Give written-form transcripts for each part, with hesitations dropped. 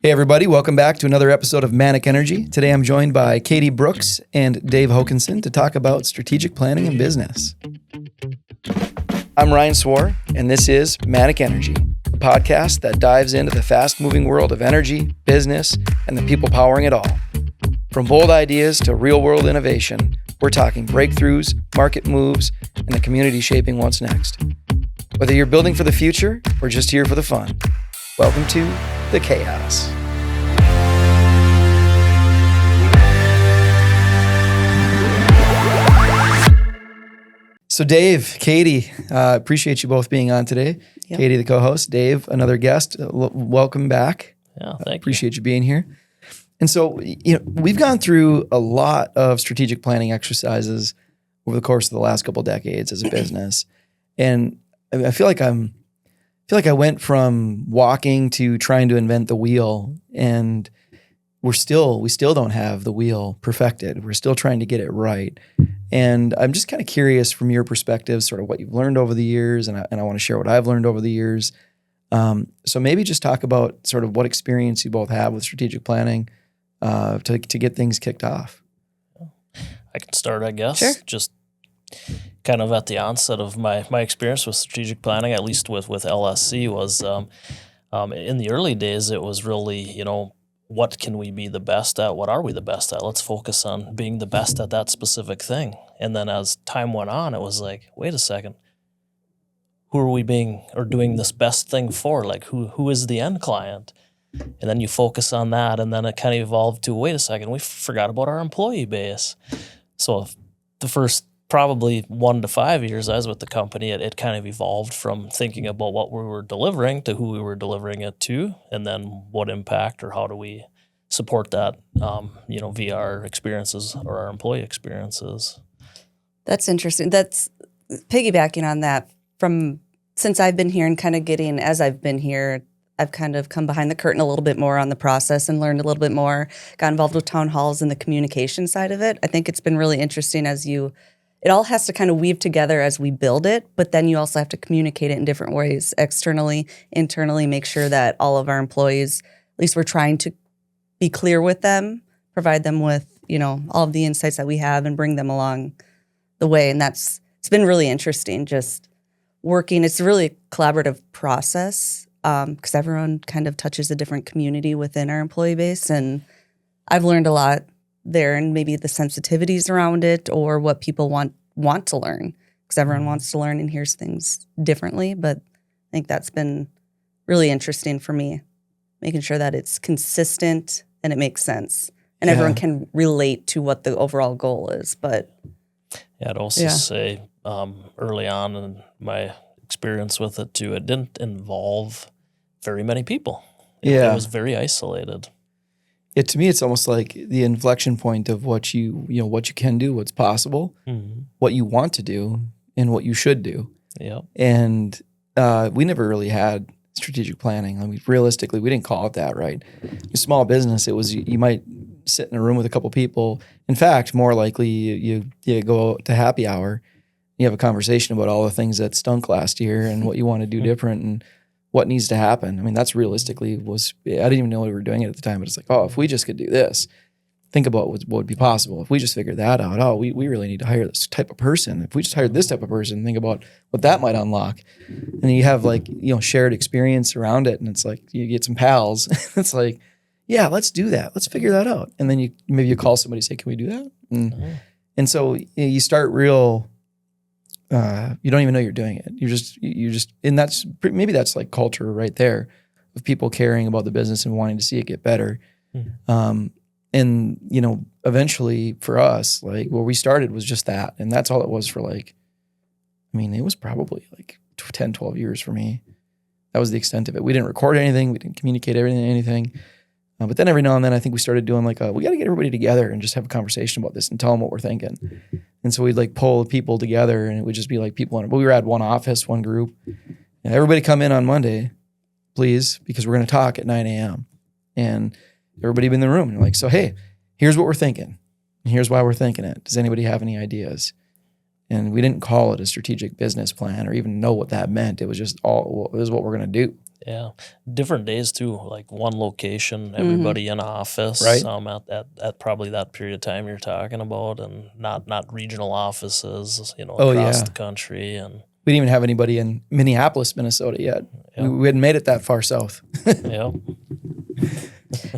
Hey everybody, welcome back to another episode of Manic Energy. Today I'm joined by Katie Brooks and Dave Hokanson to talk about strategic planning in business. I'm Ryan Swar, and this is Manic Energy, a podcast that dives into the fast-moving world of energy, business, and the people powering it all. From bold ideas to real-world innovation, we're talking breakthroughs, market moves, and the community shaping what's next. Whether you're building for the future or just here for the fun, welcome to the chaos. So Dave, Katie, appreciate you both being on today. Yep. Katie, the co-host, Dave, another guest. Welcome back. Yeah, thank you. Appreciate you being here. And so, we've gone through a lot of strategic planning exercises over the course of the last couple of decades as a business. And I feel like I went from walking to trying to invent the wheel, and we still don't have the wheel perfected. We're still trying to get it right. And I'm just kind of curious from your perspective, sort of what you've learned over the years, and I want to share what I've learned over the years. So maybe just talk about sort of what experience you both have with strategic planning to get things kicked off. I can start, I guess. Sure. Just kind of at the onset of my experience with strategic planning, at least with LSC, was in the early days, it was really, what can we be the best at? What are we the best at? Let's focus on being the best at that specific thing. And then as time went on, it was like, wait a second, who are we being or doing this best thing for? Like who is the end client? And then you focus on that, and then it kind of evolved to, wait a second, we forgot about our employee base. So the first probably 1 to 5 years I was with the company, it kind of evolved from thinking about what we were delivering to who we were delivering it to, and then what impact or how do we support that, via our experiences or our employee experiences. That's interesting. That's piggybacking on that from since I've been here and kind of as I've been here, I've kind of come behind the curtain a little bit more on the process and learned a little bit more, got involved with town halls and the communication side of it. I think it's been really interesting it all has to kind of weave together as we build it, but then you also have to communicate it in different ways, externally, internally, make sure that all of our employees, at least we're trying to be clear with them, provide them with, all of the insights that we have and bring them along the way. And it's been really interesting just working. It's really a collaborative process because everyone kind of touches a different community within our employee base. And I've learned a lot there, and maybe the sensitivities around it or what people want to learn, because everyone wants to learn and hears things differently. But I think that's been really interesting for me, making sure that it's consistent and it makes sense and everyone can relate to what the overall goal is. But I'd also say early on in my experience with it too, it didn't involve very many people. It was very isolated. To me, it's almost like the inflection point of what you can do, what's possible, what you want to do, and what you should do. Yeah. And we never really had strategic planning. I mean, realistically, we didn't call it that, right? A small business, it was you might sit in a room with a couple people. In fact, more likely, you go out to happy hour, you have a conversation about all the things that stunk last year and what you want to do different and what needs to happen. I mean, that's realistically I didn't even know we were doing it at the time, but it's like, if we just could do this, think about what would be possible. If we just figured that out, we really need to hire this type of person. If we just hired this type of person, think about what that might unlock. And then you have shared experience around it. And it's like, you get some pals. It's like, yeah, let's do that. Let's figure that out. And then maybe you call somebody and say, can we do that? And so you start real, you don't even know you're doing it. You just, and maybe that's like culture right there of people caring about the business and wanting to see it get better. And eventually for us, like where we started was just that. And that's all it was for it was probably like 10, 12 years for me. That was the extent of it. We didn't record anything. We didn't communicate anything. But then every now and then I think we started doing we got to get everybody together and just have a conversation about this and tell them what we're thinking. And so we'd pull people together, and it would just be people we were at one office, one group, and everybody come in on Monday, please, because we're going to talk at 9 a.m. And everybody be in the room and so, hey, here's what we're thinking. And here's why we're thinking it. Does anybody have any ideas? And we didn't call it a strategic business plan or even know what that meant. It was just it was what we're going to do. Yeah, different days too. Like one location, everybody in office. Right. At probably that period of time you're talking about, and not regional offices. Oh, Across yeah. the country, and We didn't even have anybody in Minneapolis, Minnesota yet. Yeah. We hadn't made it that far south. yeah,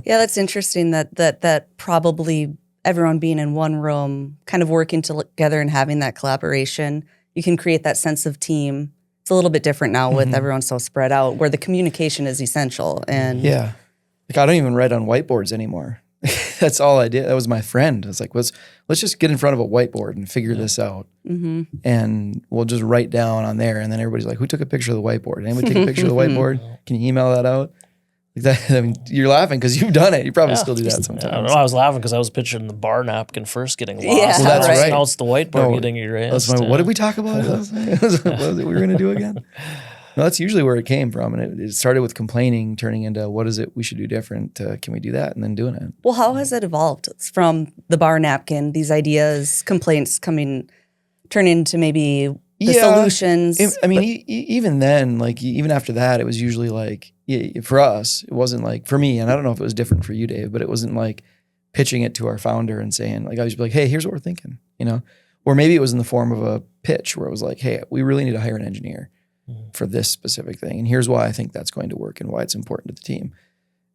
Yeah, that's interesting that probably everyone being in one room, kind of working together and having that collaboration, you can create that sense of team. It's a little bit different now with everyone so spread out, where the communication is essential. And Yeah. Like I don't even write on whiteboards anymore. That's all I did. That was my friend. I was like, let's just get in front of a whiteboard and figure this out. And we'll just write down on there. And then everybody's like, who took a picture of the whiteboard? Anybody take a picture of the whiteboard? Can you email that out? Like that, I mean, you're laughing because you've done it. You probably still do that I sometimes. was laughing because I was picturing the bar napkin first getting lost. Yeah, Well, that's right. Now it's the whiteboard No, getting erased. What did we talk about? What was it we were going to do again? No, that's usually where it came from. And it started with complaining, turning into what is it we should do different? Can we do that? And then doing it. well, how has it evolved? It's from the bar napkin, these ideas, complaints turn into maybe the solutions. Even then, like even after that, it was usually like for us, it wasn't like for me, and I don't know if it was different for you, Dave, but it wasn't like pitching it to our founder and saying like I was like, hey, here's what we're thinking, or maybe it was in the form of a pitch where it was like, hey, we really need to hire an engineer for this specific thing, and here's why I think that's going to work and why it's important to the team.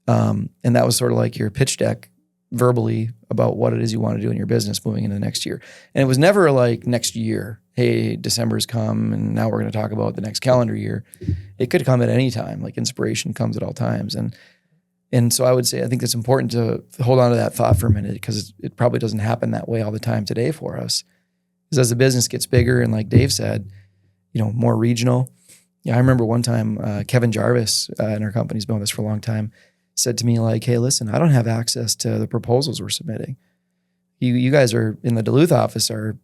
And that was sort of like your pitch deck verbally about what it is you want to do in your business moving into the next year. And it was never like next year, hey, December's come and now we're going to talk about the next calendar year. It could come at any time. Like inspiration comes at all times. And so I would say, I think it's important to hold on to that thought for a minute because it probably doesn't happen that way all the time today for us. Because as the business gets bigger and like Dave said, more regional. Yeah, I remember one time Kevin Jarvis in our company's been with us for a long time, said to me like, hey, listen, I don't have access to the proposals we're submitting. You guys are in the Duluth office are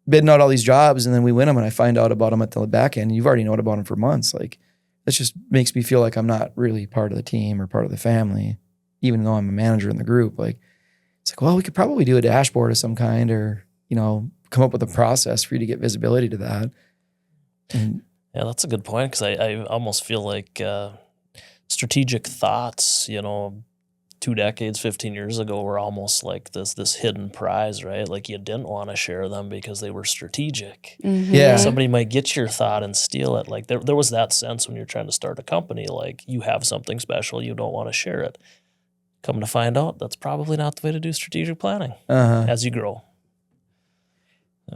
bidding out all these jobs and then we win them and I find out about them at the back end. You've already known about them for months. Like that just makes me feel like I'm not really part of the team or part of the family, even though I'm a manager in the group. Like it's like, well, we could probably do a dashboard of some kind or, come up with a process for you to get visibility to that. And Yeah, that's a good point because I almost feel like strategic thoughts, 2 decades, 15 years ago were almost like this hidden prize, right? Like you didn't want to share them because they were strategic. yeah, Somebody might get your thought and steal it. Like there was that sense when you're trying to start a company, like you have something special, you don't want to share it. Come to find out, that's probably not the way to do strategic planning as you grow.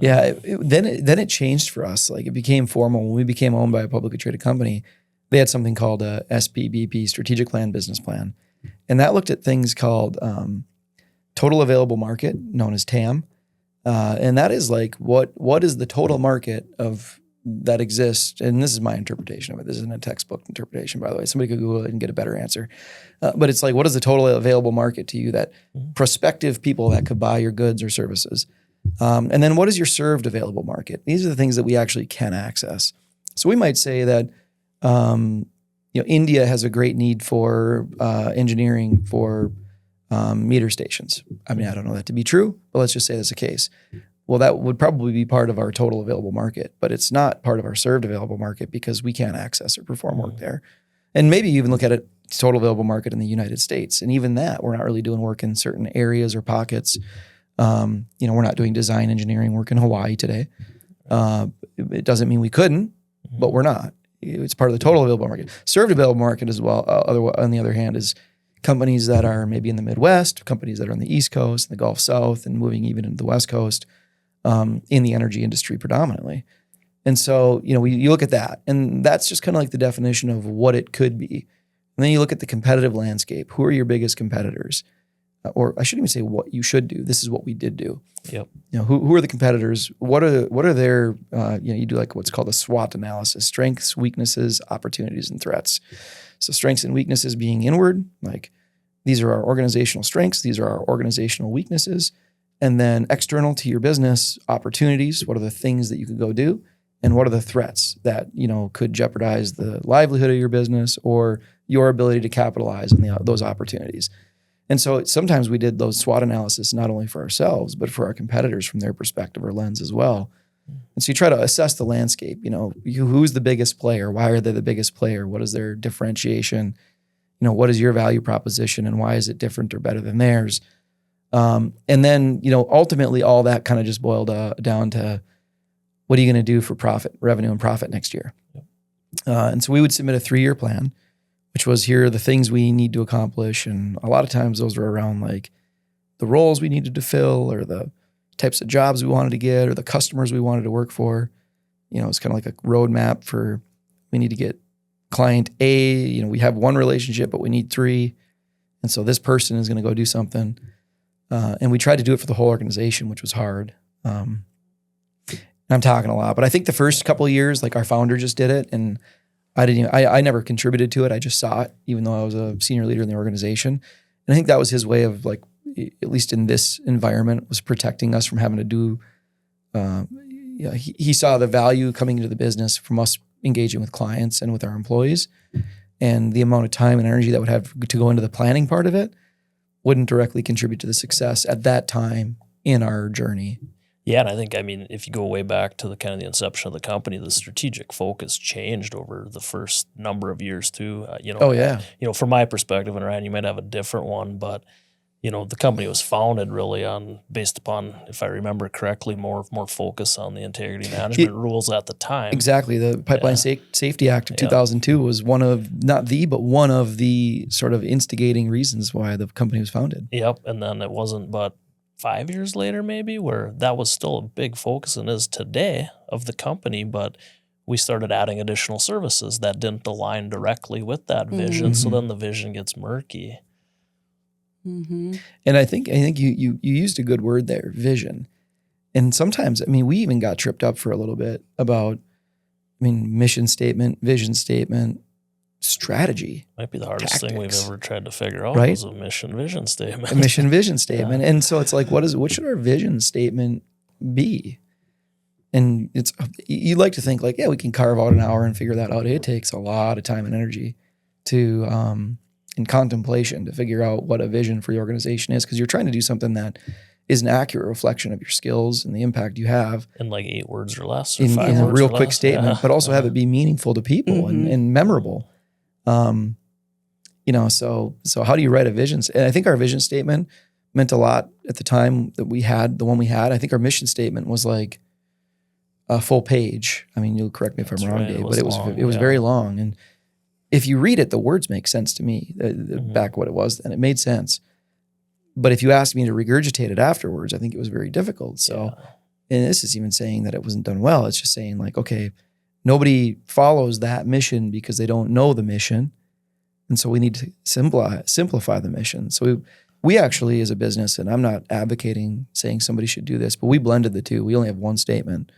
Yeah, then it changed for us. Like it became formal when we became owned by a publicly traded company. They had something called a SPBP, Strategic Plan Business Plan, and that looked at things called total available market, known as TAM, and that is like what is the total market of that exists. And this is my interpretation of it. This isn't a textbook interpretation, by the way. Somebody could Google it and get a better answer. But it's like, what is the total available market to you that prospective people that could buy your goods or services? And then what is your served available market? These are the things that we actually can access. So we might say that, India has a great need for engineering for meter stations. I mean, I don't know that to be true, but let's just say that's the case. Well, that would probably be part of our total available market, but it's not part of our served available market because we can't access or perform work there. And maybe you even look at it, total available market in the United States. And even that, we're not really doing work in certain areas or pockets. We're not doing design engineering work in Hawaii today. It doesn't mean we couldn't, but we're not. It's part of the total available market. Served available market as well, on the other hand, is companies that are maybe in the Midwest, companies that are on the East Coast, the Gulf South, and moving even into the West Coast in the energy industry predominantly. And so, you look at that, and that's just kind of like the definition of what it could be. And then you look at the competitive landscape. Who are your biggest competitors? Or I shouldn't even say what you should do. This is what we did do. Yep. Who are the competitors? What are their? You do like what's called a SWOT analysis: strengths, weaknesses, opportunities, and threats. So strengths and weaknesses being inward, like these are our organizational strengths, these are our organizational weaknesses, and then external to your business opportunities. What are the things that you could go do, and what are the threats that could jeopardize the livelihood of your business or your ability to capitalize on those opportunities. And so sometimes we did those SWOT analysis not only for ourselves, but for our competitors from their perspective or lens as well. And so you try to assess the landscape, who's the biggest player? Why are they the biggest player? What is their differentiation? What is your value proposition and why is it different or better than theirs? And then, ultimately all that kind of just boiled down to what are you going to do for revenue and profit next year? And so we would submit a 3-year plan, which was here are the things we need to accomplish. And a lot of times those were around like the roles we needed to fill or the types of jobs we wanted to get or the customers we wanted to work for. It's kind of like a roadmap for we need to get client A, we have 1 relationship, but we need 3. And so this person is going to go do something. And we tried to do it for the whole organization, which was hard. I'm talking a lot, but I think the first couple of years, like our founder just did it and I never contributed to it. I just saw it, even though I was a senior leader in the organization. And I think that was his way of like, at least in this environment, was protecting us from having to do, he saw the value coming into the business from us engaging with clients and with our employees, and the amount of time and energy that would have to go into the planning part of it wouldn't directly contribute to the success at that time in our journey. Yeah, and I think, if you go way back to the kind of the inception of the company, the strategic focus changed over the first number of years too. Oh yeah. From my perspective, and Ryan, you might have a different one, but the company was founded really based upon, if I remember correctly, more focus on the integrity management rules at the time. Exactly. The Pipeline Safety Act of 2002 was one of but one of the sort of instigating reasons why the company was founded. Yep. And then it wasn't but 5 years later, maybe, where that was still a big focus and is today of the company, but we started adding additional services that didn't align directly with that vision. So then the vision gets murky. Mm-hmm. And I think you used a good word there, vision. And sometimes, we even got tripped up for a little bit about, mission statement, vision statement, strategy. Might be the hardest thing we've ever tried to figure out, right? Was a mission vision statement. A mission vision statement. And so it's like, what should our vision statement be? And you like to think like, yeah, we can carve out an hour and figure that out. It takes a lot of time and energy in contemplation to figure out what a vision for your organization is, because you're trying to do something that is an accurate reflection of your skills and the impact you have. In like 8 words or less, or in 5 a words real or quick less. statement, but also have it be meaningful to people and memorable. So how do you write a vision? And I think our vision statement meant a lot at the time that we had, the one we had. I think our mission statement was like a full page. You'll correct me if I'm wrong, Dave, but it was very long. And if you read it, the words make sense to me, back what it was then. It made sense. But if you asked me to regurgitate it afterwards, I think it was very difficult. So, and this is even saying that it wasn't done well. It's just saying like, okay, nobody follows that mission because they don't know the mission. And so we need to simplify the mission. So we actually, as a business, and I'm not advocating saying somebody should do this, but we blended the two. We only have one statement,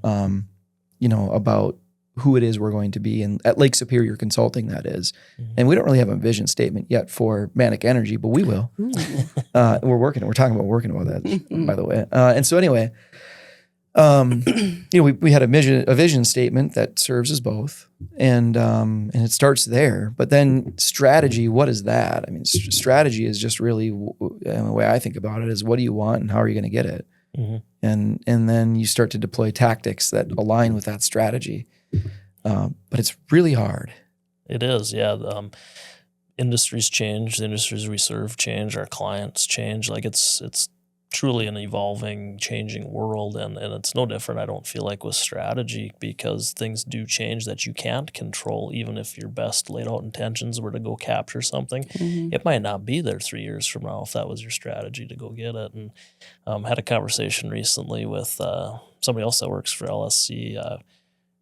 about who it is we're going to be, and at Lake Superior Consulting, that is. And we don't really have a vision statement yet for Manic Energy, but we will. We're talking about working about that, by the way. And so anyway, we had a vision statement that serves as both, and it starts there. But then strategy, what is that? Strategy is just really, the way I think about it is, what do you want and how are you going to get it? And then you start to deploy tactics that align with that strategy. But it's really hard. It is, yeah. Industries change, the industries we serve change, our clients change. Like it's truly an evolving, changing world, and it's no different, I don't feel like, with strategy, because things do change that you can't control. Even if your best laid out intentions were to go capture something, it might not be there 3 years from now if that was your strategy to go get it. And had a conversation recently with somebody else that works for LSC,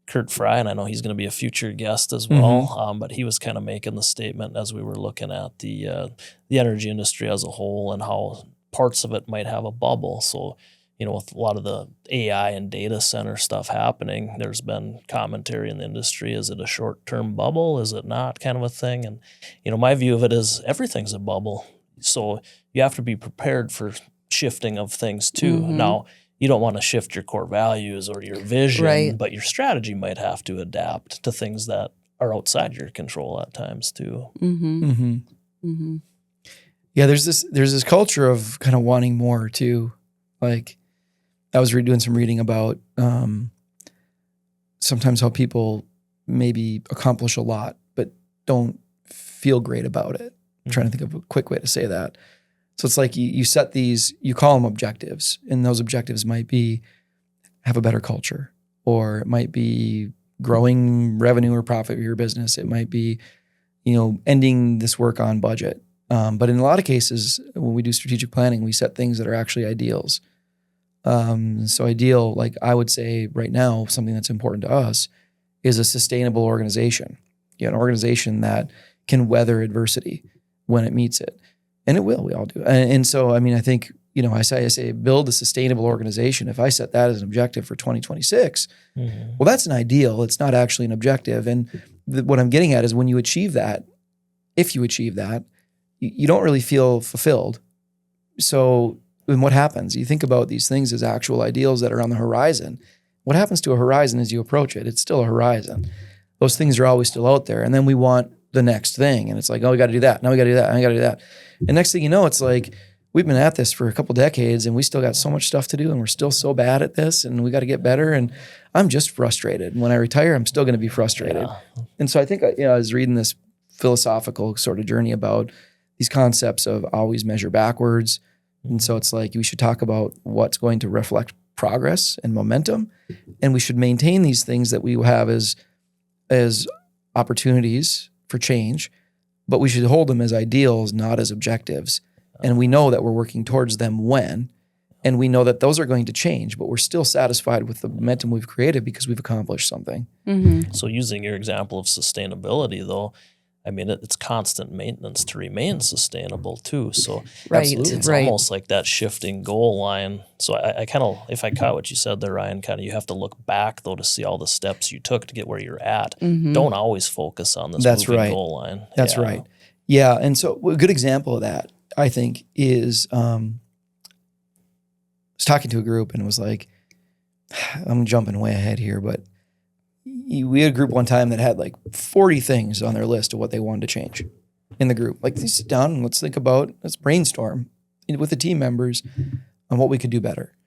Kurt Fry, and I know he's going to be a future guest as well. But he was kind of making the statement as we were looking at the energy industry as a whole and how parts of it might have a bubble. So, with a lot of the AI and data center stuff happening, there's been commentary in the industry. Is it a short-term bubble? Is it not, kind of a thing? And, my view of it is everything's a bubble. So you have to be prepared for shifting of things too. Now, you don't want to shift your core values or your vision, but your strategy might have to adapt to things that are outside your control at times too. Yeah, there's this culture of kind of wanting more too. Like, I was doing some reading about sometimes how people maybe accomplish a lot, but don't feel great about it. I'm trying to think of a quick way to say that. So it's like you set these, you call them objectives, and those objectives might be have a better culture, or it might be growing revenue or profit of your business. It might be, ending this work on budget. But in a lot of cases, when we do strategic planning, we set things that are actually ideals. So ideal, like I would say right now, something that's important to us is a sustainable organization. An organization that can weather adversity when it meets it. And it will, we all do. And so, I think, I say build a sustainable organization. If I set that as an objective for 2026, well, that's an ideal. It's not actually an objective. And what I'm getting at is when you achieve that, if you achieve that, you don't really feel fulfilled. So then what happens? You think about these things as actual ideals that are on the horizon. What happens to a horizon as you approach it? It's still a horizon. Those things are always still out there. And then we want the next thing. And it's like, oh, we got to do that. Now we got to do that. And we got to do that. And next thing you know, it's like, we've been at this for a couple decades and we still got so much stuff to do and we're still so bad at this and we got to get better. And I'm just frustrated. And when I retire, I'm still going to be frustrated. Yeah. And so I think, I was reading this philosophical sort of journey about these concepts of always measure backwards. And so it's like, we should talk about what's going to reflect progress and momentum. And we should maintain these things that we have as opportunities for change, but we should hold them as ideals, not as objectives. And we know that we're working towards them and we know that those are going to change, but we're still satisfied with the momentum we've created because we've accomplished something. Mm-hmm. So using your example of sustainability though, it's constant maintenance to remain sustainable too. So it's almost like that shifting goal line. So I kind of, if I caught what you said there, Ryan, you have to look back though to see all the steps you took to get where you're at. Mm-hmm. Don't always focus on this moving goal line. That's right. Yeah. And so a good example of that, I think, is I was talking to a group and it was like, I'm jumping way ahead here, but we had a group one time that had like 40 things on their list of what they wanted to change in the group. Like, sit down and let's brainstorm with the team members on what we could do better.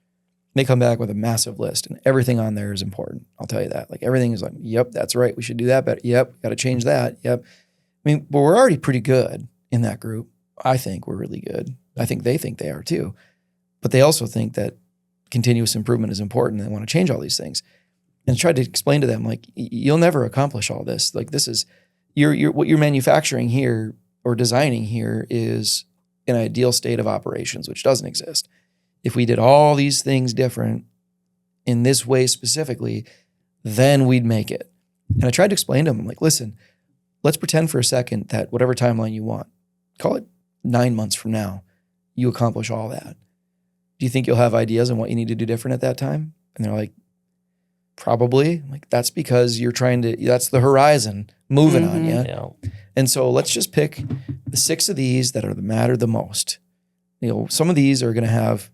They come back with a massive list and everything on there is important. I'll tell you that. Like, everything is like, yep, that's right. We should do that better. Yep, got to change that. Yep. But we're already pretty good in that group. I think we're really good. I think they think they are too. But they also think that continuous improvement is important and they want to change all these things. And I tried to explain to them, like, you'll never accomplish all this. Like, this is, what you're manufacturing here or designing here is an ideal state of operations, which doesn't exist. If we did all these things different in this way specifically, then we'd make it. And I tried to explain to them, like, listen, let's pretend for a second that whatever timeline you want, call it 9 months from now, you accomplish all that. Do you think you'll have ideas on what you need to do different at that time? And they're like, probably. Like, that's because that's the horizon moving on you. Yeah. And so let's just pick the 6 of these that matter the most. Some of these are going to have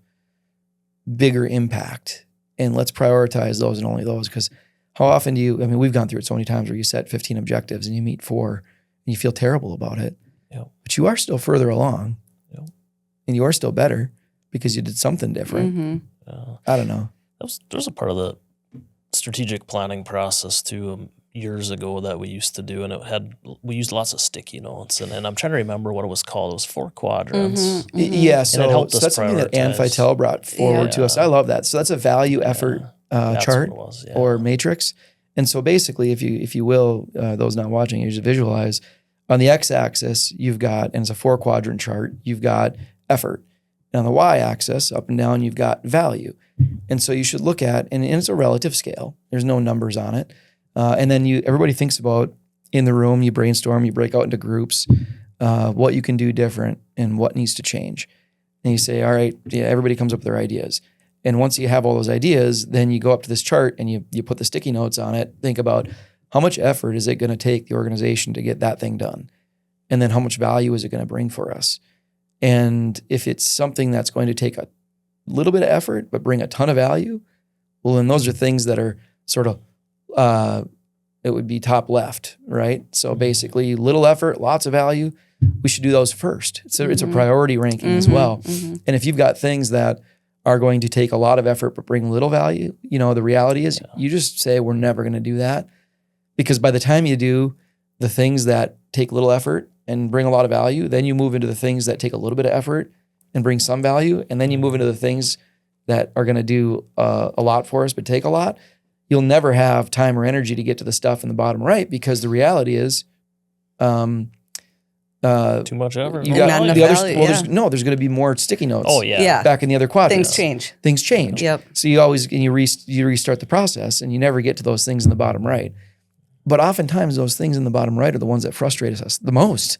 bigger impact, and let's prioritize those and only those. Because how often we've gone through it so many times where you set 15 objectives and you meet 4 and you feel terrible about it. Yep. But you are still further along. Yep. And you are still better because you did something different. Mm-hmm. I don't know. There's a part of the strategic planning process too, years ago, that we used to do, and we used lots of sticky notes, and I'm trying to remember what it was called. It was 4 quadrants. Mm-hmm. Mm-hmm. Yeah, so something that's something that Ann Feitel brought forward to us. I love that. So that's a value effort chart or matrix. And so basically, if you will, those not watching, you just visualize on the x-axis you've got, and it's a 4 quadrant chart, you've got effort. And on the y-axis, up and down, you've got value. And so you should look at, and it's a relative scale. There's no numbers on it. And then everybody thinks about, in the room, you brainstorm, you break out into groups, what you can do different and what needs to change. And you say, all right, everybody comes up with their ideas. And once you have all those ideas, then you go up to this chart and you put the sticky notes on it. Think about how much effort is it going to take the organization to get that thing done? And then how much value is it going to bring for us? And if it's something that's going to take a little bit of effort but bring a ton of value, well, then those are things that are sort of, it would be top left, right? So basically, little effort, lots of value. We should do those first. So it's a priority ranking as well. Mm-hmm. And if you've got things that are going to take a lot of effort but bring little value, the reality is you just say we're never going to do that, because by the time you do the things that take little effort and bring a lot of value, then you move into the things that take a little bit of effort and bring some value, and then you move into the things that are going to do a lot for us but take a lot. You'll never have time or energy to get to the stuff in the bottom right, because the reality is too much effort. You And got not enough the other. value, Well, yeah. there's going to be more sticky notes. Oh yeah. Yeah. Back in the other quadrant. Things change. Yep. So you always you restart the process, and you never get to those things in the bottom right. But oftentimes those things in the bottom right are the ones that frustrate us the most.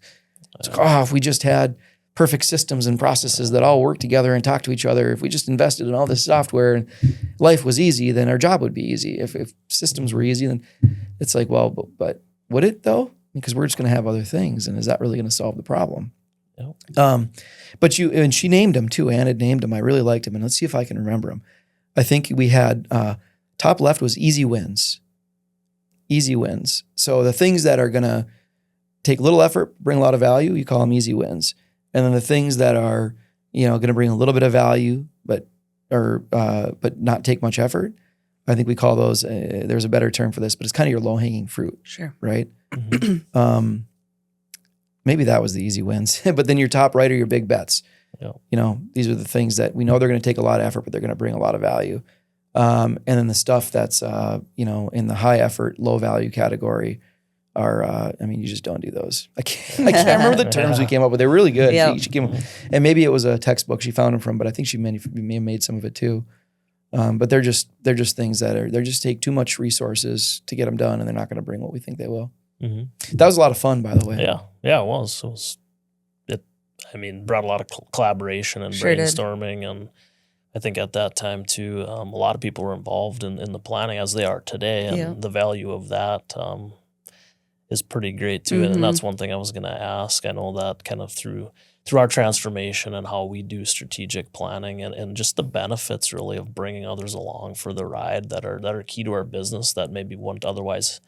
It's like, if we just had perfect systems and processes that all work together and talk to each other, if we just invested in all this software and life was easy, then our job would be easy. If systems were easy, then it's like, well, but would it though? Because we're just going to have other things, and is that really going to solve the problem? Yep. But she named him too. Ann had named him. I really liked him, and let's see if I can remember him. I think we had top left was easy wins. Easy wins. So the things that are going to take little effort, bring a lot of value, you call them easy wins. And then the things that are going to bring a little bit of value, but not take much effort, I think we call those. There's a better term for this, but it's kind of your low hanging fruit. Sure. Right. Maybe that was the easy wins, but then your top right are your big bets. Yeah. These are the things that we know they're going to take a lot of effort, but they're going to bring a lot of value. And then the stuff that's, in the high effort, low value category are, you just don't do those. I can't remember the terms we came up with. They're really good. Yeah. She came, and maybe it was a textbook she found them from, but I think she may have made some of it too. But they're just things that they just take too much resources to get them done, and they're not going to bring what we think they will. Mm-hmm. That was a lot of fun, by the way. Yeah, it was. Brought a lot of collaboration and Sure did. brainstorming, and I think at that time too, a lot of people were involved in the planning as they are today, and the value of that is pretty great too. And that's one thing I was going to ask. I know that kind of through our transformation and how we do strategic planning and just the benefits really of bringing others along for the ride that are key to our business that maybe wouldn't otherwise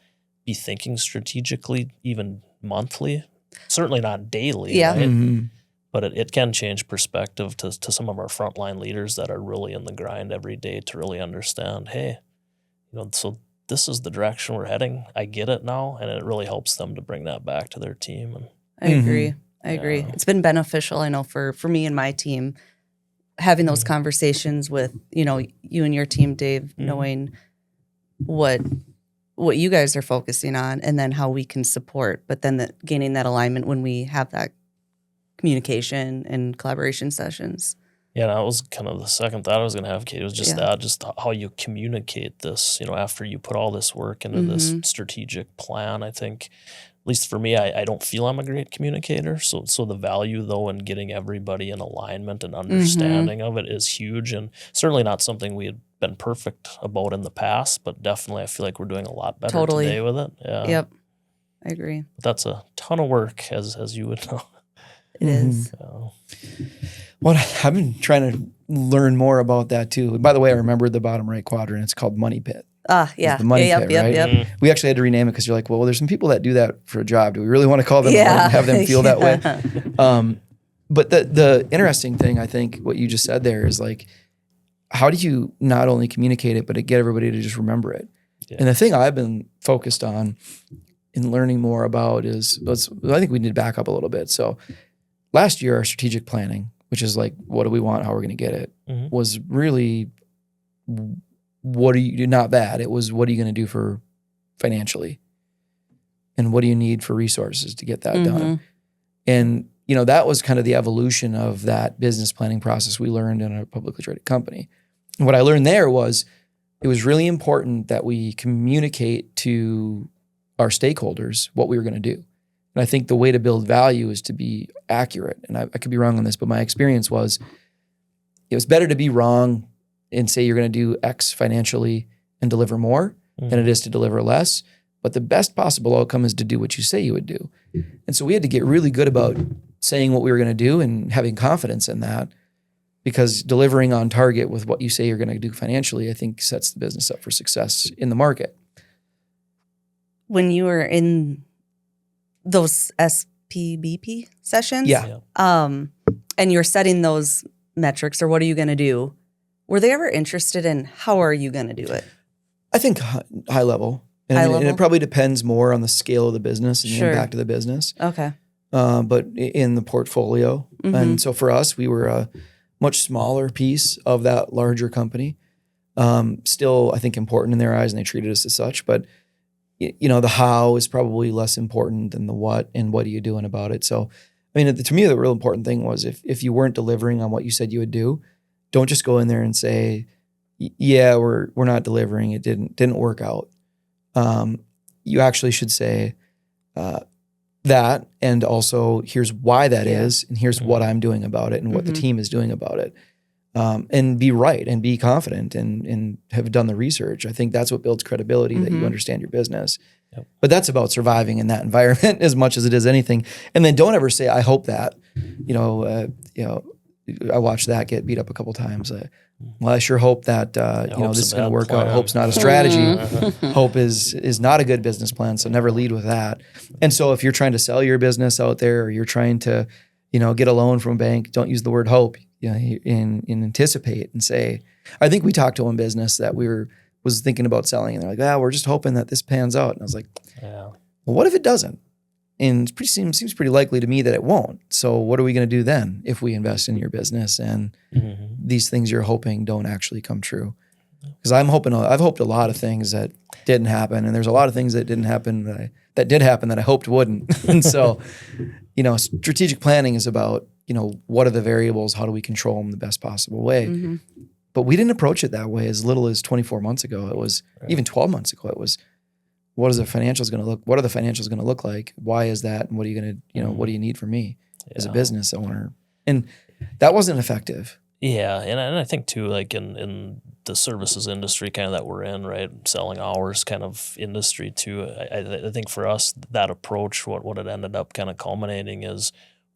be thinking strategically even monthly, certainly not daily. Yeah. Right? Mm-hmm. But it can change perspective to some of our frontline leaders that are really in the grind every day to really understand, hey, so this is the direction we're heading. I get it now, and it really helps them to bring that back to their team. And I agree. Yeah. It's been beneficial, I know, for me and my team, having those conversations with, you and your team, Dave, knowing what you guys are focusing on and then how we can support, but then gaining that alignment when we have that communication and collaboration sessions. Yeah, that was kind of the second thought I was going to have, Kate. It was just just how you communicate this, after you put all this work into this strategic plan. I think, at least for me, I don't feel I'm a great communicator. So the value, though, in getting everybody in alignment and understanding of it is huge, and certainly not something we had been perfect about in the past, but definitely I feel like we're doing a lot better today with it. Yeah. Yep. I agree. But that's a ton of work, as you would know. It is. So. Well, I've been trying to learn more about that too. By the way, I remembered the bottom right quadrant. It's called Money Pit. Yeah. It's the money pit, right? Yep. We actually had to rename it because you're like, well, there's some people that do that for a job. Do we really want to call them and have them feel that way? But the interesting thing, I think, what you just said there is like, how do you not only communicate it, but to get everybody to just remember it? Yeah. And the thing I've been focused on in learning more about is, I think we need to back up a little bit. So last year, our strategic planning, which is like, what do we want? How we're going to get it, was really, not that. It was, what are you going to do for financially? And what do you need for resources to get that done? And, that was kind of the evolution of that business planning process we learned in a publicly traded company. And what I learned there was, it was really important that we communicate to our stakeholders what we were going to do. And I think the way to build value is to be accurate. And I could be wrong on this, but my experience was it was better to be wrong and say you're going to do X financially and deliver more than it is to deliver less. But the best possible outcome is to do what you say you would do. And so we had to get really good about saying what we were going to do and having confidence in that, because delivering on target with what you say you're going to do financially, I think sets the business up for success in the market. When you were in those SPBP sessions, Yeah. and you're setting those metrics, or what are you going to do? Were they ever interested in how are you going to do it? I think high level. And, High and level? it probably depends more on the scale of the business and Sure. the impact of the business. Okay. But in the portfolio. Mm-hmm. And so for us, we were a much smaller piece of that larger company. Still, I think, important in their eyes, and they treated us as such. But, the how is probably less important than the what, and what are you doing about it? So, I mean, to me, the real important thing was if you weren't delivering on what you said you would do, don't just go in there and say, yeah, we're not delivering. It didn't work out. You actually should say that, and also here's why that is, and here's what I'm doing about it, and what the team is doing about it. And be right and be confident and have done the research. I think that's what builds credibility, that you understand your business. Yep. But that's about surviving in that environment as much as it is anything. And then don't ever say, I hope that, I watched that get beat up a couple times. Well, I sure hope that, this is going to work out. Hope's not a strategy. Hope is not a good business plan. So never lead with that. And so if you're trying to sell your business out there, or you're trying to, get a loan from a bank, don't use the word hope. In anticipate and say, I think we talked to one business that was thinking about selling, and they're like, we're just hoping that this pans out. And I was like, well, what if it doesn't? And it seems pretty likely to me that it won't. So what are we going to do then if we invest in your business and these things you're hoping don't actually come true? Because I've hoped a lot of things that didn't happen, and there's a lot of things that didn't happen that did happen that I hoped wouldn't. And so, strategic planning is about, what are the variables? How do we control them the best possible way? But we didn't approach it that way as little as 24 months ago. It was even 12 months ago. It was, what are the financials going to look like? Why is that? And what are you going to, what do you need from me as a business owner? And that wasn't effective. Yeah. And I think too, like in the services industry kind of that we're in, right? Selling hours kind of industry too. I think for us, that approach, what it ended up kind of culminating is,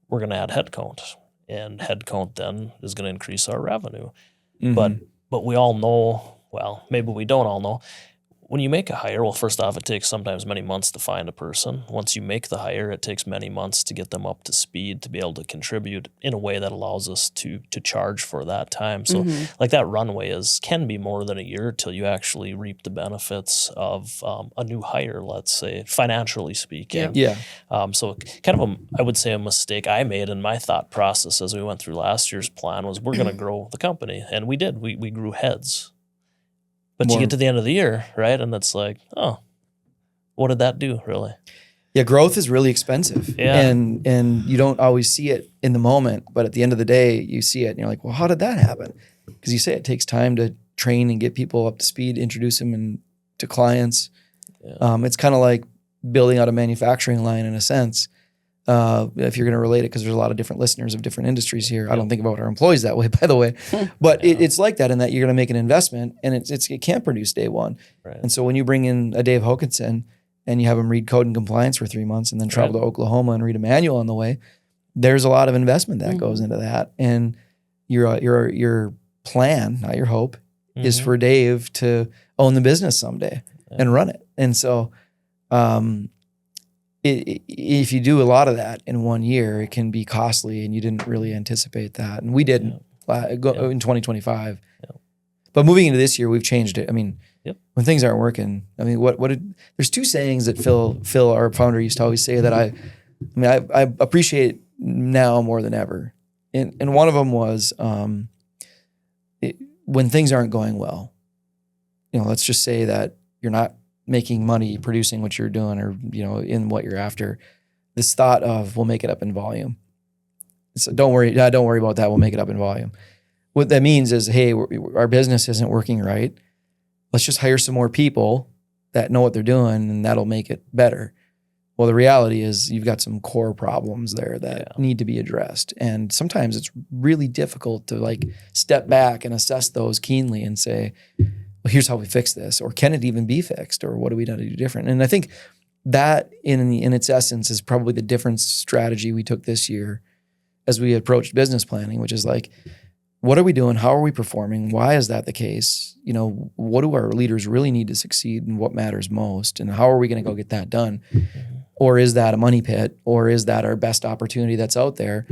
we're going to add headcount, and headcount then is going to increase our revenue. But we all know, well, maybe we don't all know, when you make a hire, well, first off, it takes sometimes many months to find a person. Once you make the hire, it takes many months to get them up to speed to be able to contribute in a way that allows us to charge for that time. So like that runway can be more than a year till you actually reap the benefits of a new hire, let's say, financially speaking. Yeah. So kind of I would say a mistake I made in my thought process as we went through last year's plan was we're going to grow the company. And we did. We grew heads. But you get to the end of the year, right? And it's like, oh, what did that do, really? Yeah, growth is really expensive. Yeah. And you don't always see it in the moment, but at the end of the day, you see it and you're like, well, how did that happen? Because you say it takes time to train and get people up to speed, introduce them to clients. Yeah. It's kind of like building out a manufacturing line in a sense. If you're going to relate it, because there's a lot of different listeners of different industries here. I don't think about our employees that way, by the way, but it's like that in that you're going to make an investment and it can't produce day one. Right. And so when you bring in a Dave Hokanson and you have him read code and compliance for 3 months and then travel to Oklahoma and read a manual on the way, there's a lot of investment that goes into that. And your plan, not your hope, is for Dave to own the business someday and run it. And so, if you do a lot of that in 1 year, it can be costly, and you didn't really anticipate that. And we didn't in 2025. Yeah. But moving into this year, we've changed it. I mean, when things aren't working, I mean, there's two sayings that Phil, our founder, used to always say that I appreciate now more than ever. And one of them was when things aren't going well, let's just say that you're not making money producing what you're doing or, in what you're after, this thought of we'll make it up in volume. So don't worry about that. We'll make it up in volume. What that means is, hey, our business isn't working right. Let's just hire some more people that know what they're doing and that'll make it better. Well, the reality is you've got some core problems there that need to be addressed. And sometimes it's really difficult to step back and assess those keenly and say, well, here's how we fix this, or can it even be fixed, or what do we need to do different? And I think that in its essence is probably the different strategy we took this year as we approached business planning, which is what are we doing? How are we performing? Why is that the case? What do our leaders really need to succeed, and what matters most? And how are we going to go get that done? Or is that a money pit? Or is that our best opportunity that's out there?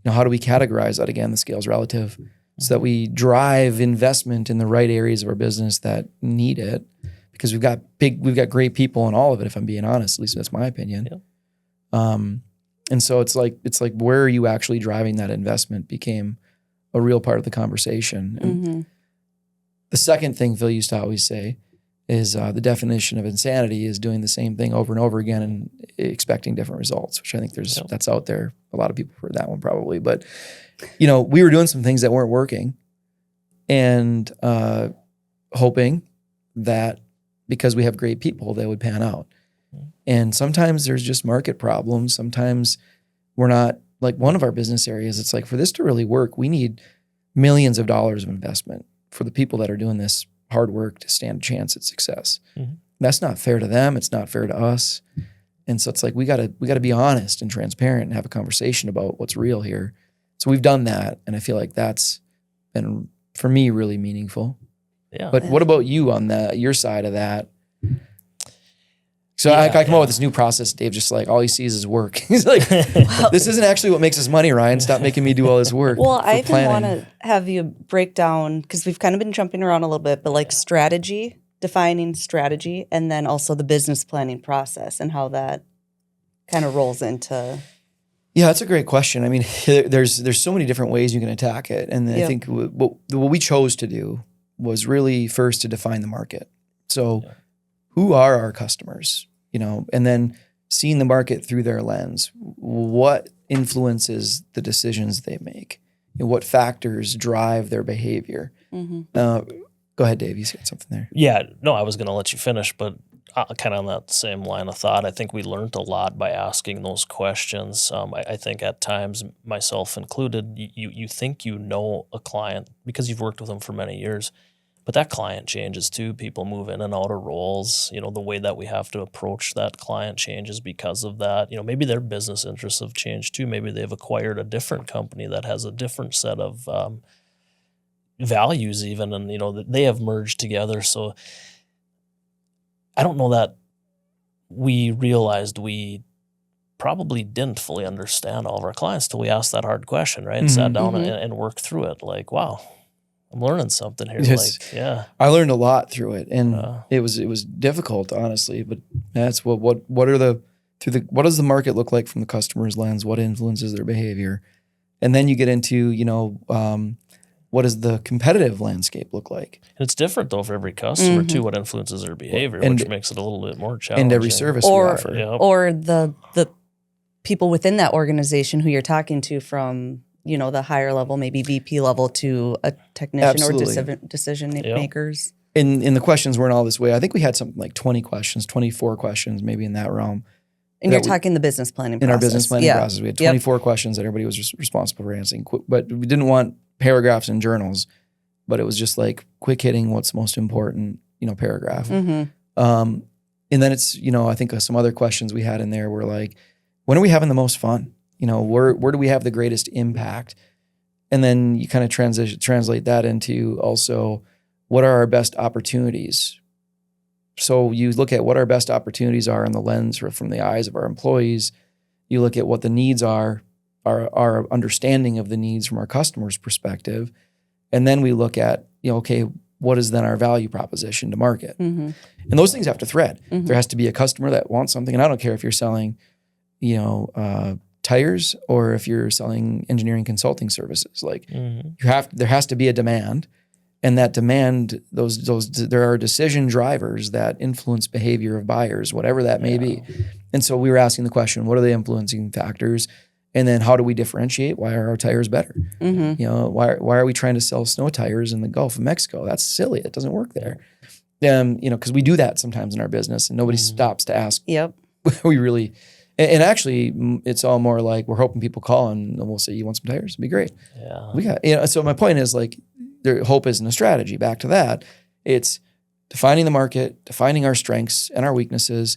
How do we categorize that? Again, the scale's relative. so that we drive investment in the right areas of our business that need it, because we've got great people in all of it, if I'm being honest. At least that's my opinion. Yeah. And so it's like where are you actually driving that investment became a real part of the conversation. And the second thing Phil used to always say is the definition of insanity is doing the same thing over and over again and expecting different results, which I think that's out there. A lot of people heard that one probably, but we were doing some things that weren't working and hoping that because we have great people, they would pan out. And sometimes there's just market problems. Sometimes we're not, like one of our business areas, it's like for this to really work, we need millions of dollars of investment for the people that are doing this hard work to stand a chance at success. That's not fair to them. It's not fair to us. And so it's like, we gotta be honest and transparent and have a conversation about what's real here. So we've done that. And I feel like that's been, for me, really meaningful. Yeah. But what about you on your side of that? So I come up with this new process. Dave just like, all he sees is work. He's like, this isn't actually what makes us money, Ryan. Stop making me do all this work. Well, I even want to have you break down, because we've kind of been jumping around a little bit, but like strategy, defining strategy, and then also the business planning process and how that kind of rolls into. Yeah, that's a great question. I mean, there's so many different ways you can attack it. And I think what we chose to do was really first to define the market. So who are our customers, and then seeing the market through their lens. What influences the decisions they make? What factors drive their behavior? Go ahead, Dave. You said something there. Yeah, no, I was going to let you finish, but kind of on that same line of thought, I think we learned a lot by asking those questions. I think at times, myself included, you think you know a client because you've worked with them for many years, but that client changes too. People move in and out of roles. The way that we have to approach that client changes because of that. Maybe their business interests have changed too. Maybe they've acquired a different company that has a different set of values even, and that they have merged together. So I don't know that we realized we probably didn't fully understand all of our clients till we asked that hard question, right? And sat down and worked through it. Like, wow, I'm learning something here. Yes. Like, yeah, I learned a lot through it, and it was difficult, honestly. But that's what does the market look like from the customer's lens? What influences their behavior? And then you get into what does the competitive landscape look like? And it's different though for every customer too. What influences their behavior, which makes it a little bit more challenging. And every service we offer, or the people within that organization who you're talking to from. The higher level, maybe VP level, to a technician or decision makers. And the questions weren't all this way. I think we had something like 20 questions, 24 questions, maybe in that realm. And you're talking the business planning process. In our business planning process, we had 24 questions that everybody was responsible for answering. But we didn't want paragraphs in journals, but it was just like quick hitting what's most important, paragraph. And then it's, I think some other questions we had in there were like, when are we having the most fun? Where do we have the greatest impact? And then you kind of translate that into also what are our best opportunities? So you look at what our best opportunities are in the lens or from the eyes of our employees. You look at what the needs are, our understanding of the needs from our customers' perspective. And then we look at, okay, what is then our value proposition to market? And those things have to thread. There has to be a customer that wants something. And I don't care if you're selling, tires or if you're selling engineering consulting services. Like there has to be a demand, and that demand, there are decision drivers that influence behavior of buyers, whatever that may be. And so we were asking the question, what are the influencing factors? And then how do we differentiate? Why are our tires better? Why are we trying to sell snow tires in the Gulf of Mexico? That's silly. It doesn't work there. Because we do that sometimes in our business and nobody stops to ask. We really. And actually, it's all more like we're hoping people call and we'll say, "You want some tires? It'd be great." Yeah. We got. So my point is like, hope isn't a strategy. Back to that, it's defining the market, defining our strengths and our weaknesses,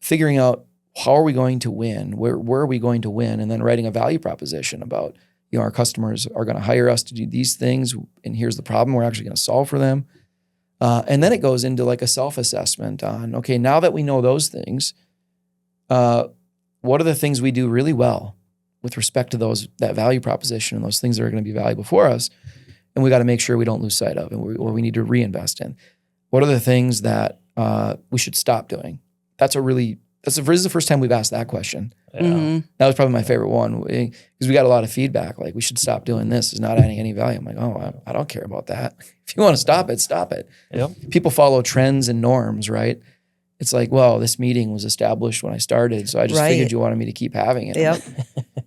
figuring out how are we going to win, where are we going to win, and then writing a value proposition about our customers are going to hire us to do these things, and here's the problem we're actually going to solve for them. And then it goes into like a self-assessment on, okay, now that we know those things. What are the things we do really well with respect to that value proposition and those things that are going to be valuable for us? and we got to make sure we don't lose sight of, or we need to reinvest in? What are the things that we should stop doing? This is the first time we've asked that question. Yeah. That was probably my favorite one, because we got a lot of feedback. Like, we should stop doing this. It's not adding any value. I'm like, oh, I don't care about that. If you want to stop it, stop it. Yep. People follow trends and norms, right? It's like, well, this meeting was established when I started, so I just figured you wanted me to keep having it. Yep.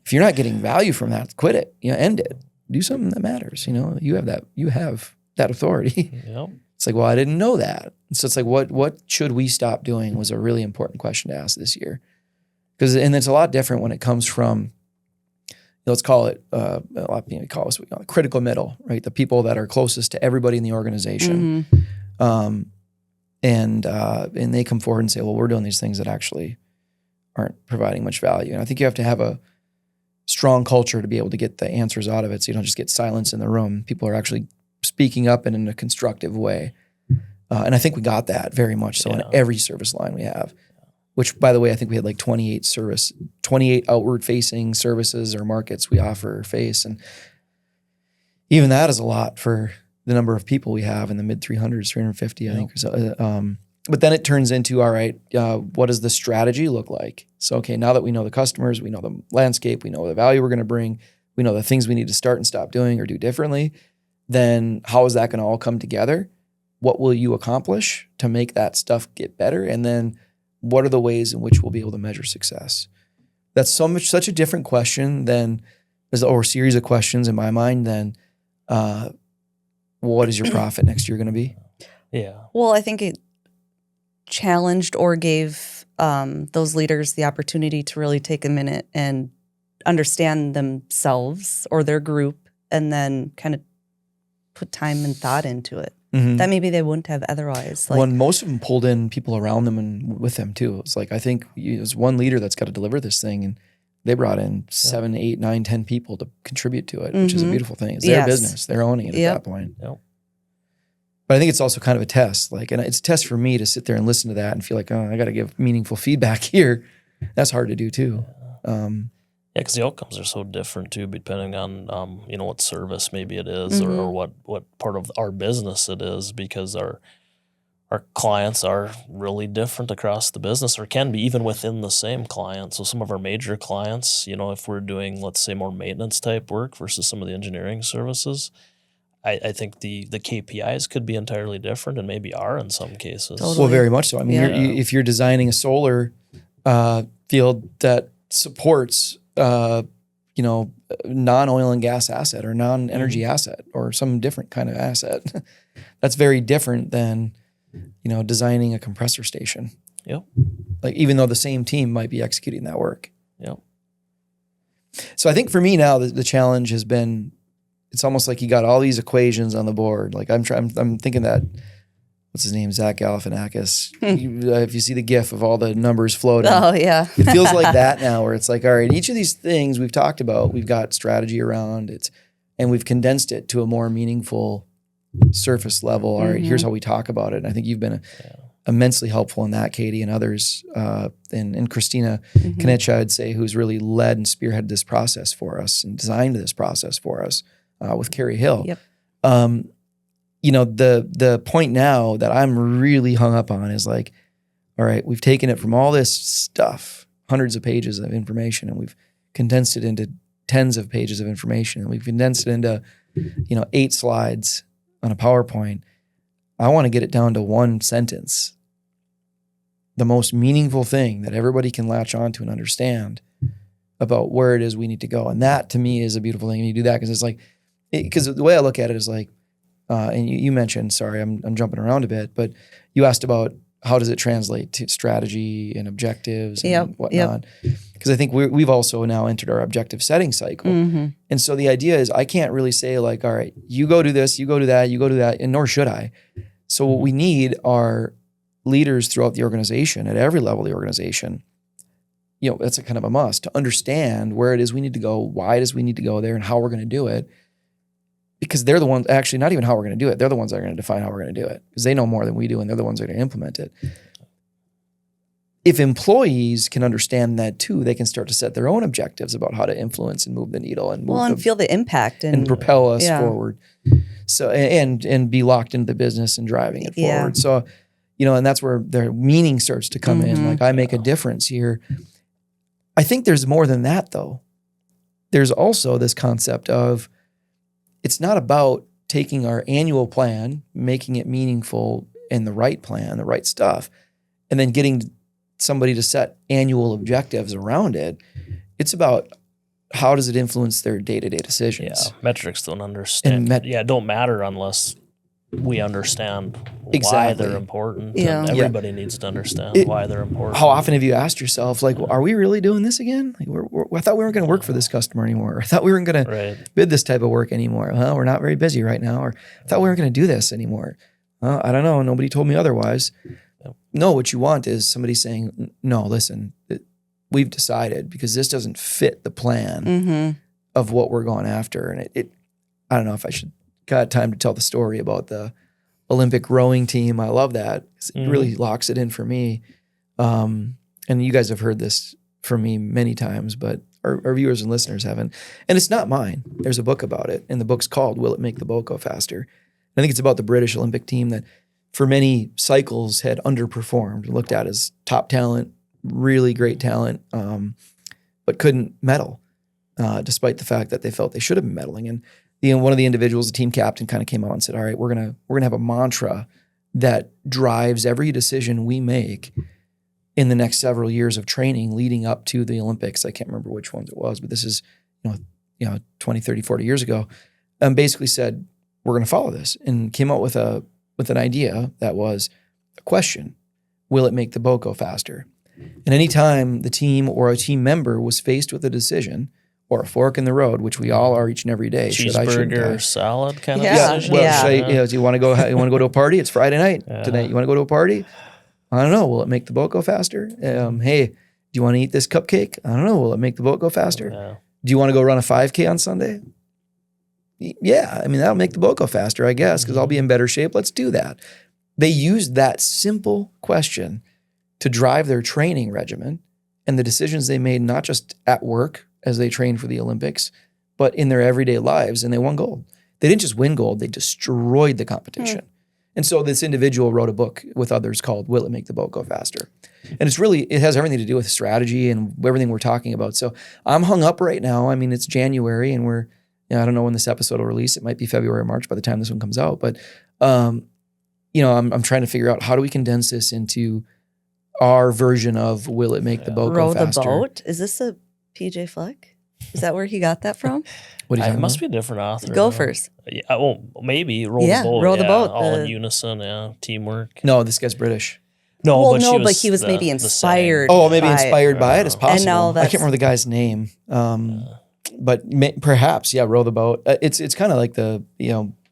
If you're not getting value from that, quit it. End it. Do something that matters. You have that authority. Yep. It's like, well, I didn't know that. So it's like, what should we stop doing was a really important question to ask this year. And it's a lot different when it comes from, let's call it, a lot of people call us critical middle, right? The people that are closest to everybody in the organization. And they come forward and say, well, we're doing these things that actually aren't providing much value. And I think you have to have a strong culture to be able to get the answers out of it, so you don't just get silence in the room. People are actually speaking up and in a constructive way. And I think we got that very much so in every service line we have, which, by the way, I think we had like 28 outward-facing services or markets we offer or face. And even that is a lot for the number of people we have in the mid-300s, 350, I think. So, but then it turns into, all right, what does the strategy look like? So, okay, now that we know the customers, we know the landscape, we know the value we're going to bring, we know the things we need to start and stop doing or do differently, then how is that going to all come together? What will you accomplish to make that stuff get better? And then what are the ways in which we'll be able to measure success? That's such a different question or series of questions in my mind than what is your profit next year going to be? Yeah. Well, I think it challenged or gave those leaders the opportunity to really take a minute and understand themselves or their group, and then kind of put time and thought into it that maybe they wouldn't have otherwise. Well, and most of them pulled in people around them and with them too. It's like, I think there's one leader that's got to deliver this thing, and they brought in 7, 8, 9, 10 people to contribute to it, which is a beautiful thing. It's their business. They're owning it at that point. Yep. But I think it's also kind of a test. And it's a test for me to sit there and listen to that and feel like, oh, I got to give meaningful feedback here. That's hard to do too. Yeah, because the outcomes are so different too, depending on what service maybe it is, or what part of our business it is, because our clients are really different across the business, or can be even within the same client. So some of our major clients, if we're doing, let's say, more maintenance type work versus some of the engineering services, I think the KPIs could be entirely different, and maybe are in some cases. Totally. Well, very much so. I mean, if you're designing a solar field that supports non-oil and gas asset or non-energy asset or some different kind of asset, that's very different than, designing a compressor station. Yep. Like, even though the same team might be executing that work. Yep. So I think for me now, the challenge has been, it's almost like you got all these equations on the board. Like, I'm thinking that, what's his name? Zach Galifianakis. If you see the GIF of all the numbers floating. Oh, yeah. It feels like that now, where it's like, all right, each of these things we've talked about, we've got strategy around it, and we've condensed it to a more meaningful surface level. All right, here's how we talk about it. And I think you've been immensely helpful in that, Katie, and others, and Christina Knicha, I'd say, who's really led and spearheaded this process for us and designed this process for us with Carrie Hill. Yep. The point now that I'm really hung up on is like, all right, we've taken it from all this stuff, hundreds of pages of information, and we've condensed it into tens of pages of information, and we've condensed it into, 8 slides on a PowerPoint. I want to get it down to one sentence, the most meaningful thing that everybody can latch onto and understand about where it is we need to go. And that, to me, is a beautiful thing. And you do that because it's like, because the way I look at it is like, and you mentioned, sorry, I'm jumping around a bit, but you asked about how does it translate to strategy and objectives and whatnot. Because I think we've also now entered our objective setting cycle. And so the idea is, I can't really say like, all right, you go do this, you go do that, you go do that, and nor should I. So what we need are leaders throughout the organization, at every level of the organization. That's a kind of a must, to understand where it is we need to go, why it is we need to go there, and how we're going to do it. Because they're the ones, actually, not even how we're going to do it. They're the ones that are going to define how we're going to do it, because they know more than we do, and they're the ones that are going to implement it. If employees can understand that too, they can start to set their own objectives about how to influence and move the needle and feel the impact and propel us forward. So and be locked into the business and driving it forward. So, and that's where their meaning starts to come in. Like I make a difference here. I think there's more than that though. There's also this concept of it's not about taking our annual plan, making it meaningful and the right plan, the right stuff, and then getting somebody to set annual objectives around it. It's about how does it influence their day-to-day decisions. Yeah, metrics don't understand. Don't matter unless we understand why they're important. Yeah. And everybody needs to understand why they're important. How often have you asked yourself, like, are we really doing this again? Like, I thought we weren't going to work for this customer anymore. I thought we weren't going to bid this type of work anymore. Well, we're not very busy right now. Or I thought we weren't going to do this anymore. I don't know. Nobody told me otherwise. Yep. No, what you want is somebody saying, no, listen, we've decided because this doesn't fit the plan of what we're going after. And I don't know if I should got time to tell the story about the Olympic rowing team. I love that. It really locks it in for me. And you guys have heard this from me many times, but our viewers and listeners haven't. And it's not mine. There's a book about it. And the book's called Will It Make the Boat Go Faster? I think it's about the British Olympic team that for many cycles had underperformed, looked at as top talent, really great talent, but couldn't medal, despite the fact that they felt they should have been medaling. And one of the individuals, the team captain, kind of came out and said, all right, we're gonna have a mantra that drives every decision we make in the next several years of training leading up to the Olympics. I can't remember which ones it was, but this is 20, 30, 40 years ago. Basically said, we're going to follow this, and came out with an idea that was a question: will it make the boat go faster? And anytime the team or a team member was faced with a decision or a fork in the road, which we all are each and every day, cheeseburger, salad kind of decision. Well, do you want to go to a party? It's Friday night tonight. You want to go to a party? I don't know. Will it make the boat go faster? Hey, do you want to eat this cupcake? I don't know. Will it make the boat go faster? Do you want to go run a 5K on Sunday? Yeah, I mean, that'll make the boat go faster, I guess, because I'll be in better shape. Let's do that. They used that simple question to drive their training regimen and the decisions they made, not just at work as they trained for the Olympics, but in their everyday lives, and they won gold. They didn't just win gold, they destroyed the competition. And so this individual wrote a book with others called Will It Make the Boat Go Faster? And it has everything to do with strategy and everything we're talking about. So I'm hung up right now. I mean, it's January and I don't know when this episode will release. It might be February or March by the time this one comes out. But, I'm trying to figure out how do we condense this into our version of Will It Make the Boat Go Faster? Row the Boat? Is this a PJ Fleck? Is that where he got that from? What are you talking It must about? be a different author. Gophers. Well, maybe row the boat. Row the boat. All in unison. Teamwork. No, this guy's British. No, but he was maybe inspired. Maybe inspired by it. It's possible. And now I can't remember the guy's name. But perhaps, row the boat. It's kind of like the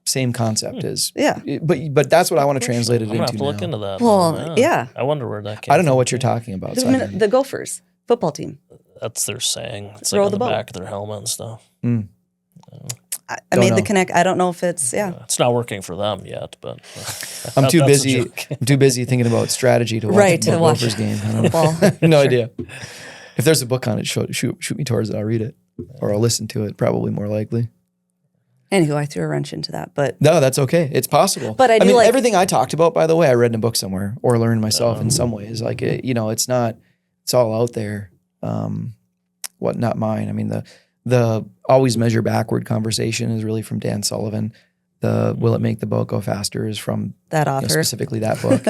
same concept as But that's what I want to translate it I'm gonna into have to look now. into that. Well, yeah. I wonder where that came I don't know from. what you're talking about. so I don't- The Gophers football team. That's their saying. It's Row like on the the boat. back of their helmet and stuff. I Don't made know. the connect. I don't know if it's It's not working for them yet, but I'm too that's a busy. joke. I'm too busy thinking about strategy to watch Right, the to watch Gophers game. I don't know. football. No idea. If there's a book on it, shoot me towards it. I'll read it, or I'll listen to it. Probably more likely. Anywho, I threw a wrench into that, but No, that's okay. It's possible. But I do mean, like- everything I talked about. By the way, I read in a book somewhere or learned myself in some ways. Like it's not. It's all out there. Not mine. I mean, the always measure backward conversation is really from Dan Sullivan. The Will It Make the Boat Go Faster is from that author. specifically that book.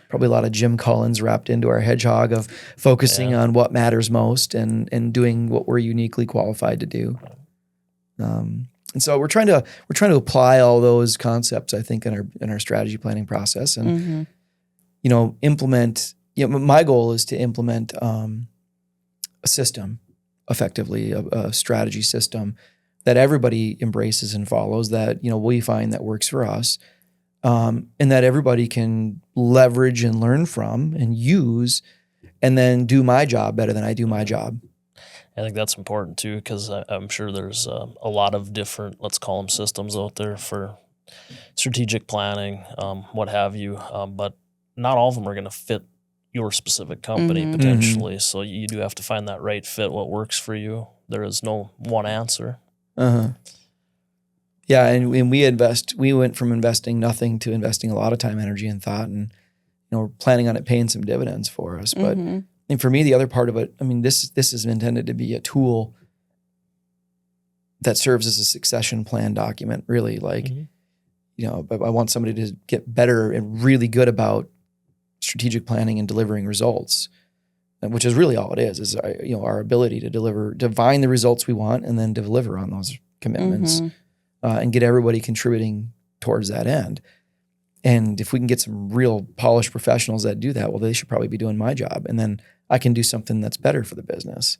Probably a lot of Jim Collins wrapped into our hedgehog of focusing on what matters most and doing what we're uniquely qualified to do. And so we're trying to apply all those concepts, I think, in our strategy planning process, and implement. My goal is to implement a system, effectively a strategy system that everybody embraces and follows. That we find that works for us, and that everybody can leverage and learn from and use, and then do my job better than I do my job. I think that's important too, because I'm sure there's a lot of different, let's call them systems out there for strategic planning, what have you. But not all of them are going to fit your specific company potentially. So you do have to find that right fit, what works for you. There is no one answer. Yeah, and we went from investing nothing to investing a lot of time, energy, and thought, and we're planning on it paying some dividends for us. But and for me, the other part of it, I mean, this is intended to be a tool that serves as a succession plan document. Really, like I want somebody to get better and really good about strategic planning and delivering results, which is really all it is our ability to find the results we want and then deliver on those commitments. And get everybody contributing towards that end. And if we can get some real polished professionals that do that, well, they should probably be doing my job. And then I can do something that's better for the business.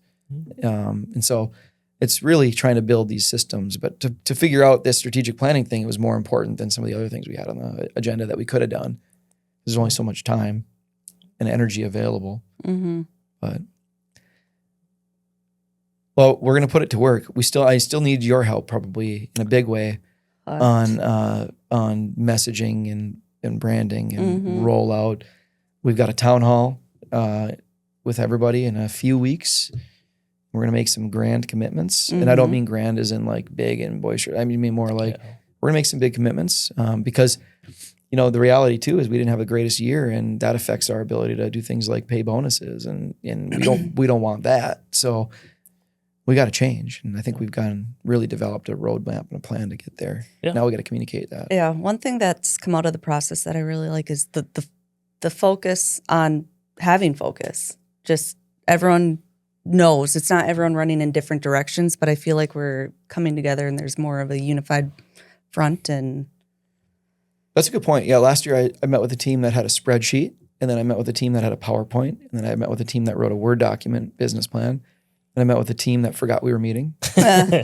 And so it's really trying to build these systems. But to figure out this strategic planning thing, it was more important than some of the other things we had on the agenda that we could have done. There's only so much time and energy available. But well, we're going to put it to work. I still need your help, probably in a big way, on messaging and branding and rollout. We've got a town hall with everybody in a few weeks. We're going to make some grand commitments, and I don't mean grand as in like big and boisterous. I mean more like we're going to make some big commitments because the reality too is we didn't have the greatest year, and that affects our ability to do things like pay bonuses, and we don't want that. So we got to change. And I think we've really developed a roadmap and a plan to get there. Yeah. Now we got to communicate that. Yeah. One thing that's come out of the process that I really like is the focus on having focus. Just everyone knows it's not everyone running in different directions, but I feel like we're coming together and there's more of a unified front. And that's a good point. Yeah. Last year I met with a team that had a spreadsheet, and then I met with a team that had a PowerPoint, and then I met with a team that wrote a Word document business plan. And I met with a team that forgot we were meeting. And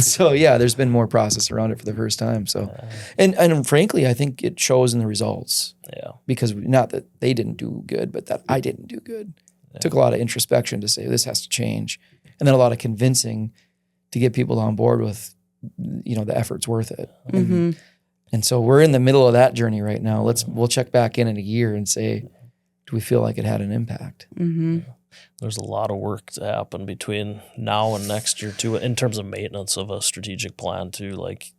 so, there's been more process around it for the first time. So, and frankly, I think it shows in the results. Yeah. Because not that they didn't do good, but that I didn't do good. Yeah. It took a lot of introspection to say this has to change. And then a lot of convincing to get people on board with, the effort's worth it. And so we're in the middle of that journey right now. We'll check back in a year and say, do we feel like it had an impact? There's a lot of work to happen between now and next year too, in terms of maintenance of a strategic plan too. Like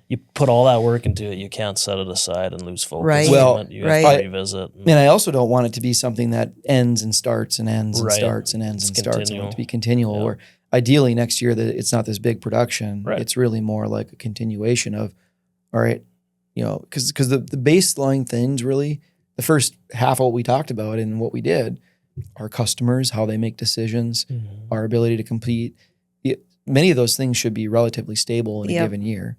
you put all that work into it, you can't set it aside and lose focus. Right. Well, you have to revisit. And I also don't want it to be something that ends and starts and ends and starts and ends and starts. I want it to be continual. Where ideally next year that it's not this big production. Right. It's really more like a continuation of, all right, because the baseline things really, the first half of what we talked about and what we did, our customers, how they make decisions, our ability to compete. Many of those things should be relatively stable in a given year.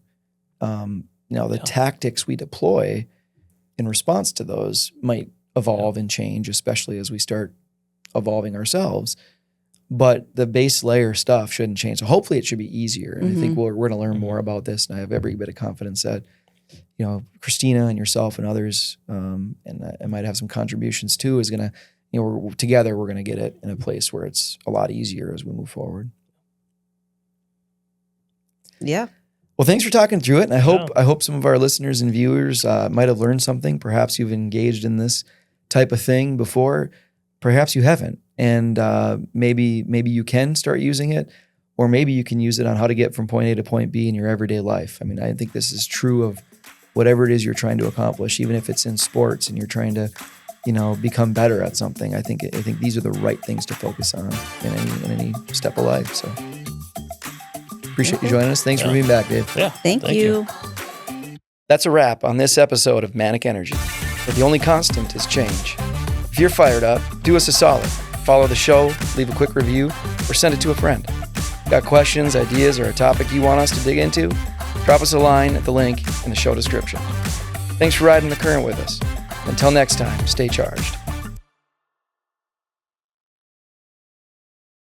The tactics we deploy in response to those might evolve and change, especially as we start evolving ourselves. But the base layer stuff shouldn't change. So hopefully it should be easier. And I think we're going to learn more about this. And I have every bit of confidence that, Christina and yourself and others, and I might have some contributions too, is going to, together we're going to get it in a place where it's a lot easier as we move forward. Yeah. Well, thanks for talking through it. And I hope some of our listeners and viewers might have learned something. Perhaps you've engaged in this type of thing before. Perhaps you haven't. And maybe you can start using it, or maybe you can use it on how to get from point A to point B in your everyday life. I mean, I think this is true of whatever it is you're trying to accomplish, even if it's in sports and you're trying to become better at something. I think these are the right things to focus on in any step of life. So appreciate you joining us. Thanks for being back, Dave. Yeah. Thank you. That's a wrap on this episode of Manic Energy, where the only constant is change. If you're fired up, do us a solid. Follow the show, leave a quick review, or send it to a friend. Got questions, ideas, or a topic you want us to dig into? Drop us a line at the link in the show description. Thanks for riding the current with us. Until next time, stay charged.